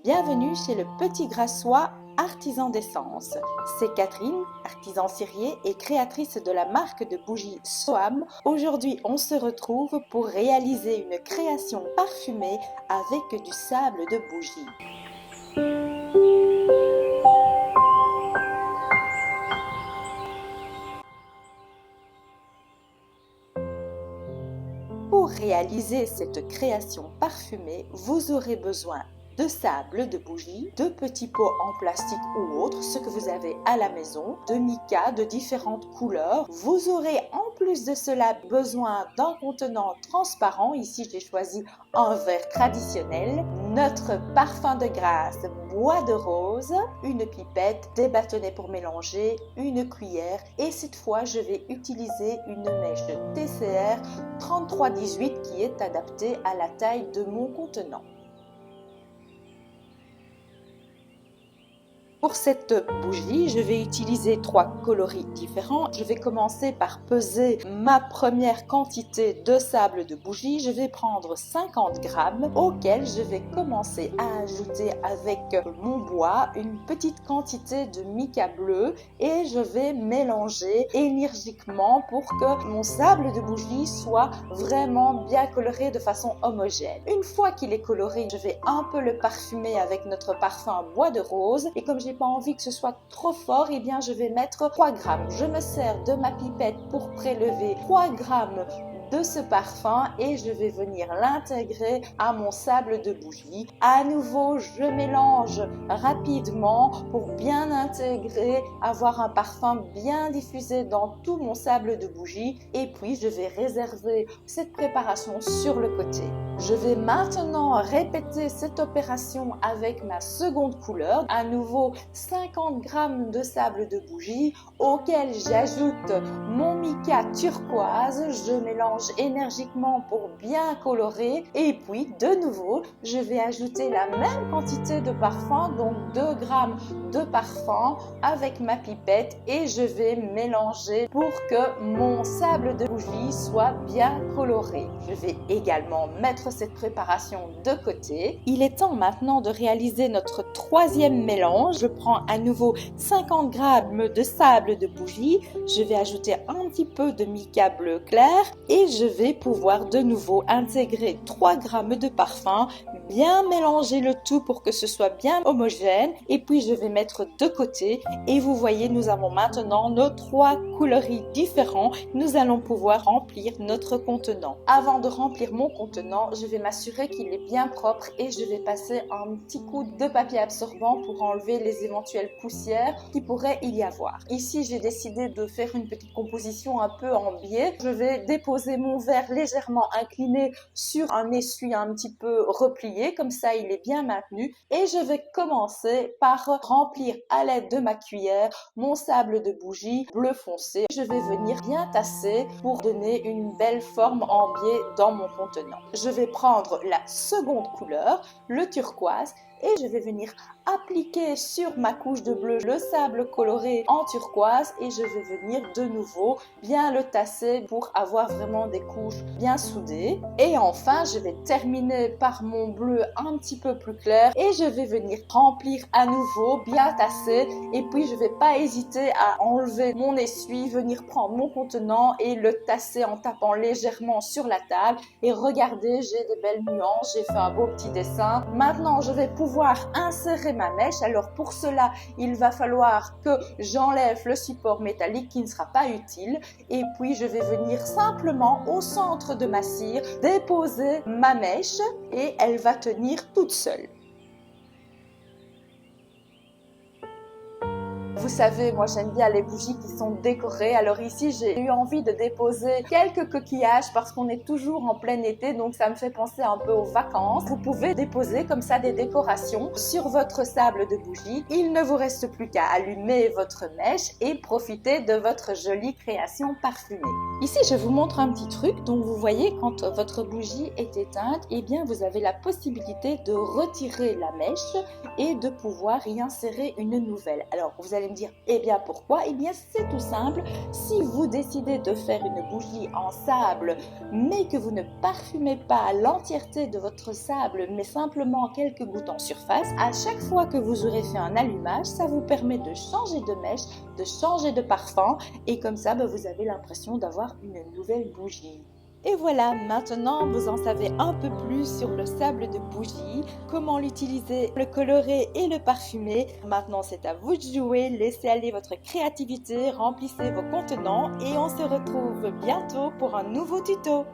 Bienvenue chez le Petit Grassois, artisan d'essence. C'est Catherine, artisan cirier et créatrice de la marque de bougies Soham. Aujourd'hui, on se retrouve pour réaliser une création parfumée avec du sable de bougie. Pour réaliser cette création parfumée, vous aurez besoin de sable de bougie, de petits pots en plastique ou autre, ce que vous avez à la maison, de mica de différentes couleurs. Vous aurez en plus de cela besoin d'un contenant transparent. Ici, j'ai choisi un verre traditionnel, notre parfum de grâce bois de rose, une pipette, des bâtonnets pour mélanger, une cuillère et cette fois, je vais utiliser une mèche TCR 3318 qui est adaptée à la taille de mon contenant. Pour cette bougie, je vais utiliser 3 coloris différents. Je vais commencer par peser ma première quantité de sable de bougie. Je vais prendre 50 grammes auquel je vais commencer à ajouter avec mon bois une petite quantité de mica bleu et je vais mélanger énergiquement pour que mon sable de bougie soit vraiment bien coloré de façon homogène. Une fois qu'il est coloré, je vais un peu le parfumer avec notre parfum bois de rose et comme j'ai pas envie que ce soit trop fort, et bien je vais mettre 3 grammes. Je me sers de ma pipette pour prélever 3 grammes de ce parfum et je vais venir l'intégrer à mon sable de bougie. À nouveau, je mélange rapidement pour bien intégrer, avoir un parfum bien diffusé dans tout mon sable de bougie et puis je vais réserver cette préparation sur le côté. Je vais maintenant répéter cette opération avec ma seconde couleur. À nouveau, 50 grammes de sable de bougie auquel j'ajoute mon mica turquoise. Je mélange énergiquement pour bien colorer et puis de nouveau je vais ajouter la même quantité de parfum, donc 2 grammes de parfum avec ma pipette et je vais mélanger pour que mon sable de bougie soit bien coloré. Je vais également mettre cette préparation de côté. Il est temps maintenant de réaliser notre troisième mélange. Je prends à nouveau 50 grammes de sable de bougie, je vais ajouter un petit peu de mica bleu clair et je vais pouvoir de nouveau intégrer 3 grammes de parfum, bien mélanger le tout pour que ce soit bien homogène et puis je vais mettre de côté et vous voyez nous avons maintenant nos 3 coloris différents. Nous allons pouvoir remplir notre contenant. Avant de remplir mon contenant, je vais m'assurer qu'il est bien propre et je vais passer un petit coup de papier absorbant pour enlever les éventuelles poussières qui pourrait y avoir. Ici, j'ai décidé de faire une petite composition un peu en biais. Je vais déposer mon verre légèrement incliné sur un essuie un petit peu replié, comme ça il est bien maintenu. Et je vais commencer par remplir à l'aide de ma cuillère mon sable de bougie bleu foncé. Je vais venir bien tasser pour donner une belle forme en biais dans mon contenant. Je vais prendre la seconde couleur, le turquoise, et je vais venir appliquer sur ma couche de bleu le sable coloré en turquoise et je vais venir de nouveau bien le tasser pour avoir vraiment des couches bien soudées. Et enfin, je vais terminer par mon bleu un petit peu plus clair et je vais venir remplir à nouveau, bien tasser et puis je vais pas hésiter à enlever mon essuie, venir prendre mon contenant et le tasser en tapant légèrement sur la table et regardez, j'ai des belles nuances, j'ai fait un beau petit dessin. Maintenant, je vais pouvoir insérer ma mèche. Alors pour cela, il va falloir que j'enlève le support métallique qui ne sera pas utile et puis je vais venir simplement au centre de ma cire déposer ma mèche et elle va tenir toute seule. Vous savez, moi j'aime bien les bougies qui sont décorées. Alors ici, j'ai eu envie de déposer quelques coquillages parce qu'on est toujours en plein été, donc ça me fait penser un peu aux vacances. Vous pouvez déposer comme ça des décorations sur votre sable de bougie. Il ne vous reste plus qu'à allumer votre mèche et profiter de votre jolie création parfumée. Ici, je vous montre un petit truc. Donc vous voyez, quand votre bougie est éteinte, eh bien vous avez la possibilité de retirer la mèche et de pouvoir y insérer une nouvelle. Alors vous allez me dire, dire, eh bien pourquoi? Eh bien c'est tout simple, si vous décidez de faire une bougie en sable, mais que vous ne parfumez pas l'entièreté de votre sable, mais simplement quelques gouttes en surface, à chaque fois que vous aurez fait un allumage, ça vous permet de changer de mèche, de changer de parfum, et comme ça, vous avez l'impression d'avoir une nouvelle bougie. Et voilà, maintenant vous en savez un peu plus sur le sable de bougie, comment l'utiliser, le colorer et le parfumer. Maintenant c'est à vous de jouer, laissez aller votre créativité, remplissez vos contenants et on se retrouve bientôt pour un nouveau tuto.